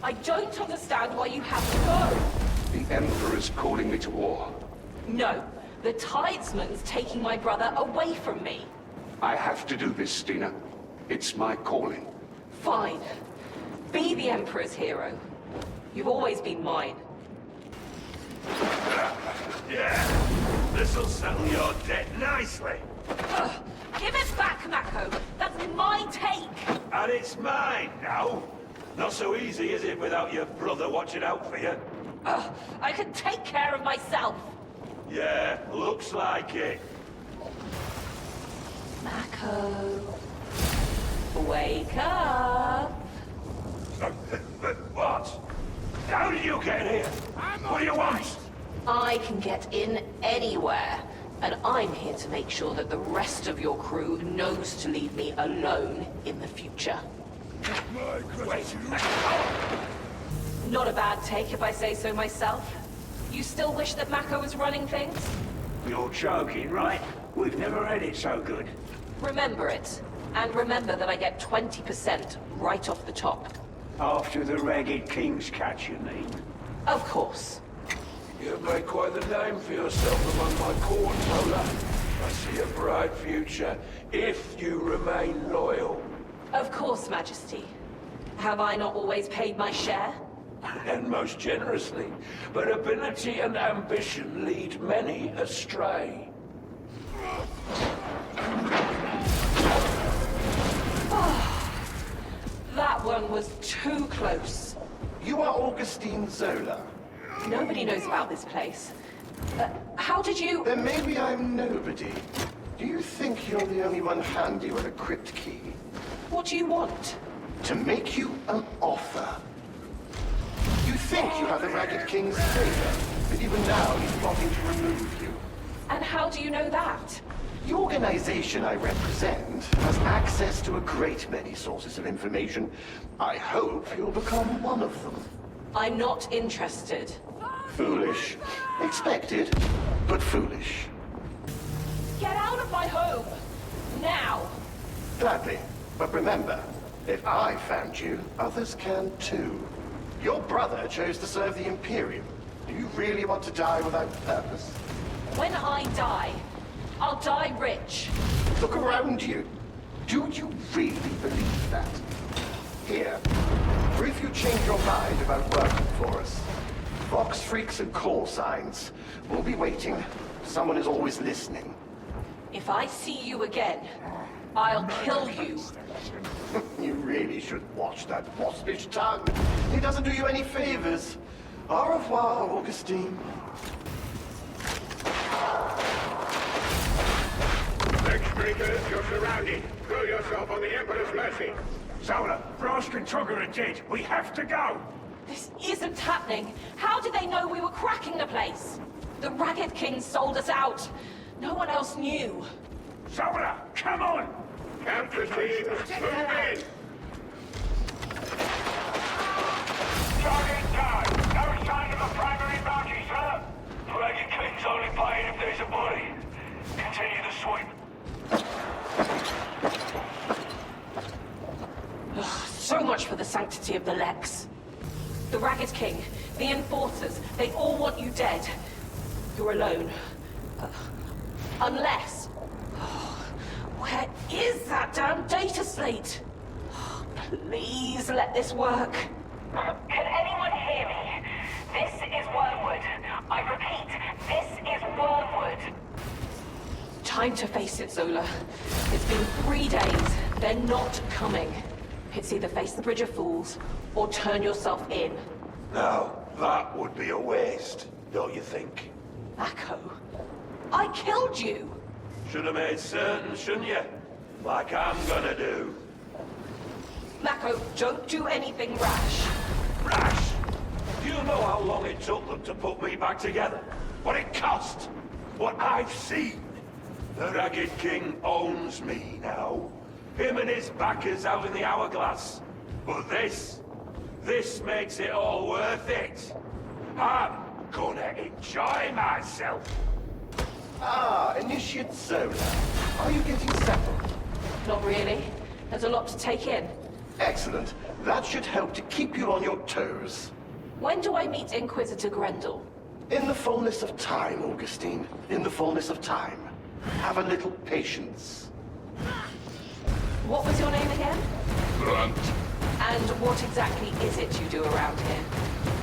I don't understand why you have to go. The Emperor's calling me to war. No, the Tidesman's taking my brother away from me. I have to do this, Stina. It's my calling. Fine. Be the Emperor's hero. You've always been mine. Yeah, this'll settle your debt nicely. Give it back, Mako. That's my take. And it's mine now. Not so easy, is it, without your brother watching out for you? I can take care of myself. Yeah, looks like it. Mako. Wake up. What? How did you get here? What do you want? I can get in anywhere. And I'm here to make sure that the rest of your crew knows to leave me alone in the future. Wait. Not a bad take if I say so myself. You still wish that Mako was running things? You're joking, right? We've never had it so good. Remember it. And remember that I get 20% right off the top. After the Ragged King's catch, you mean? Of course. You've made quite the name for yourself among my court, Zola. I see a bright future, if you remain loyal. Of course, Majesty. Have I not always paid my share? And most generously. But ability and ambition lead many astray. That one was too close. You are Augustine Zola. Nobody knows about this place. How did you... Then maybe I'm nobody. Do you think you're the only one handy with a crypt key? What do you want? To make you an offer. You think you have the Ragged King's favor, but even now he's plotting to remove you. And how do you know that? The organization I represent has access to a great many sources of information. I hope you'll become one of them. I'm not interested. Foolish. Expected, but foolish. Get out of my home! Now! Gladly. But remember, if I found you, others can too. Your brother chose to serve the Imperium. Do you really want to die without purpose? When I die, I'll die rich. Look around you. Do you really believe that? Here. Or if you change your mind about working for us, Fox freaks and call signs. We'll be waiting. Someone is always listening. If I see you again, I'll kill you. You really should watch that waspish tongue. It doesn't do you any favors. Au revoir, Augustine. Nextbreakers, you're surrounded. Throw yourself on the Emperor's mercy. Zola, Frost and Trugger are dead. We have to go. This isn't happening. How did they know we were cracking the place? The Ragged King sold us out. No one else knew. Zola, come on! Capture teams, move in. Target down. No sign of a primary bounty, sir. Ragged King's only buying if there's a body. Continue the sweep. So much for the sanctity of the Lex. The Ragged King, the Enforcers, they all want you dead. You're alone. Unless... Where is that damn data slate? Please let this work. Can anyone hear me? This is Wormwood. I repeat, this is Wormwood. Time to face it, Zola. It's been 3 days. They're not coming. It's either face the Bridge of Fools, or turn yourself in. Now, that would be a waste, don't you think? Mako, I killed you! Should have made certain, shouldn't you? Like I'm gonna do. Mako, don't do anything rash. Rash! Do you know how long it took them to put me back together? What it cost? What I've seen? The Ragged King owns me now. Him and his backers out in the hourglass. But this makes it all worth it. I'm gonna enjoy myself. Ah, Initiate Zola. Are you getting settled? Not really. There's a lot to take in. Excellent. That should help to keep you on your toes. When do I meet Inquisitor Grendel? In the fullness of time, Augustine. In the fullness of time. Have a little patience. What was your name again? Brunt, And what exactly is it you do around here?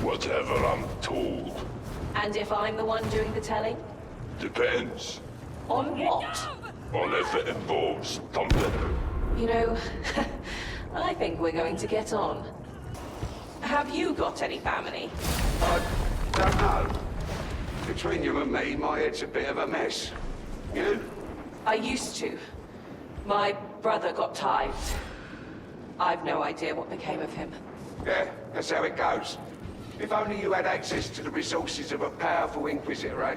whatever I'm told. And if I'm the one doing the telling? Depends On what? on if it involves thumping. You know, I think we're going to get on. Have you got any family? I don't know. Between you and me, my head's a bit of a mess. You? I used to. My brother got tithed. I've no idea what became of him. Yeah, that's how it goes. If only you had access to the resources of a powerful Inquisitor, eh?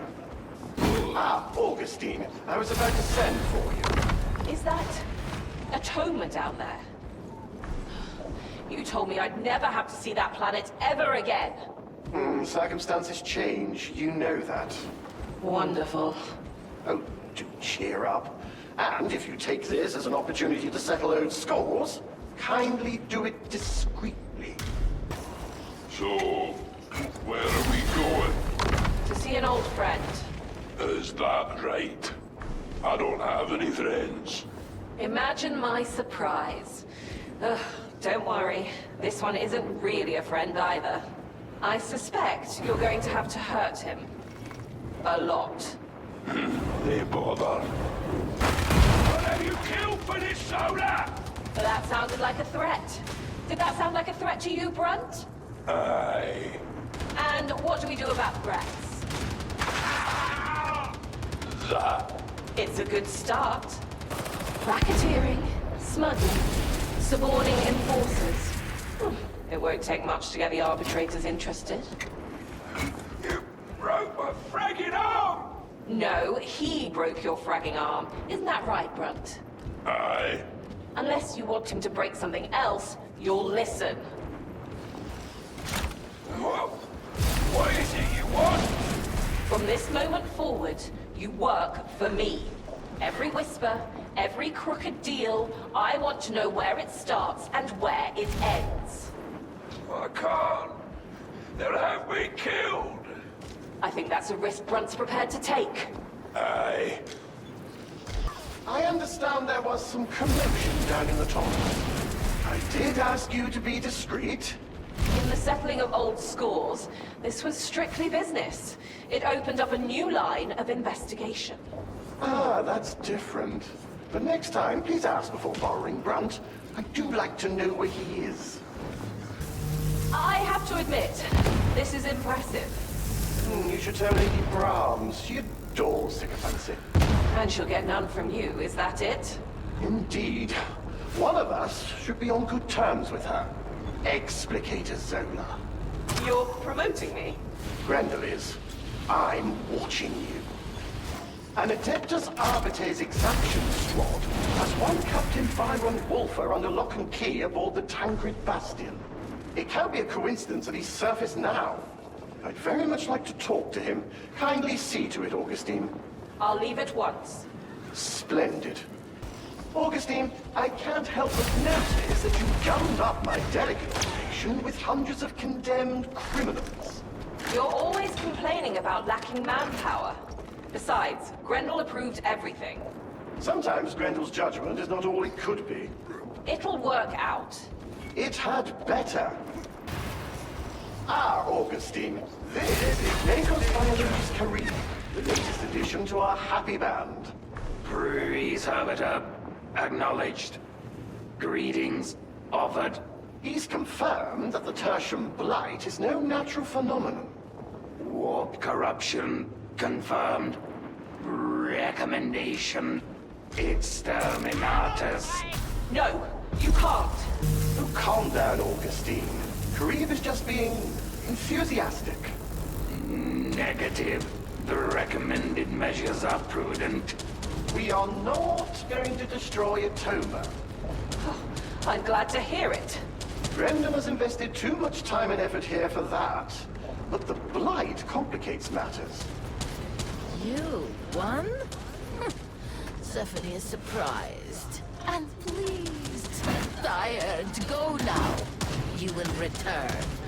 Ah, Augustine. I was about to send for you. Is that atonement down there? You told me I'd never have to see that planet ever again. Circumstances change. You know that. Wonderful. Oh, do cheer up. And if you take this as an opportunity to settle old scores, kindly do it discreetly. So, where are we going? To see an old friend. Is that right? I don't have any friends. Imagine my surprise. Ugh, don't worry. This one isn't really a friend either. I suspect you're going to have to hurt him. A lot. They bother. What have you killed for this Zola? That sounded like a threat. Did that sound like a threat to you, Brunt? Aye. And what do we do about threats? That. It's a good start. Racketeering, smuggling, suborning enforcers. It won't take much to get the arbitrators interested. You broke my fragging arm! No, he broke your fragging arm. Isn't that right, Brunt? Aye. Unless you want him to break something else, you'll listen. What is it you want? From this moment forward, you work for me. Every whisper, every crooked deal, I want to know where it starts and where it ends. I can't. They'll have me killed. I think that's a risk Brunt's prepared to take. Aye. I understand there was some commotion down in the tunnel. I did ask you to be discreet. In the settling of old scores, this was strictly business. It opened up a new line of investigation. Ah, that's different. But next time, please ask before borrowing Brunt. I do like to know where he is. I have to admit, this is impressive. You should tell Lady Brahms. She adores sycophancy. And she'll get none from you, is that it? Indeed. One of us should be on good terms with her. Explicator Zola. You're promoting me? Grendel is. I'm watching you. An Adeptus Arbites exaction squad has one Captain Byron Wolfer under lock and key aboard the Tancred Bastion. It can't be a coincidence that he's surfaced now. I'd very much like to talk to him. Kindly see to it, Augustine. I'll leave at once. Splendid. Augustine, I can't help but notice that you gummed up my delicate station with hundreds of condemned criminals. You're always complaining about lacking manpower. Besides, Grendel approved everything. Sometimes Grendel's judgment is not all it could be. It'll work out. It had better. Ah, Augustine, this is Nakos Violence Carib, the latest addition to our happy band. Please have it up. Acknowledged. Greetings. Offered. He's confirmed that the Tertium Blight is no natural phenomenon. Warp corruption. Confirmed. Recommendation. Exterminatus. No, you can't. Oh, calm down, Augustine. Carib is just being enthusiastic. Negative. The recommended measures are prudent. We are not going to destroy Atoma. I'm glad to hear it. Brendan has invested too much time and effort here for that. But the Blight complicates matters. You won? Sefoni is surprised and pleased. Tired. Go now. You will return.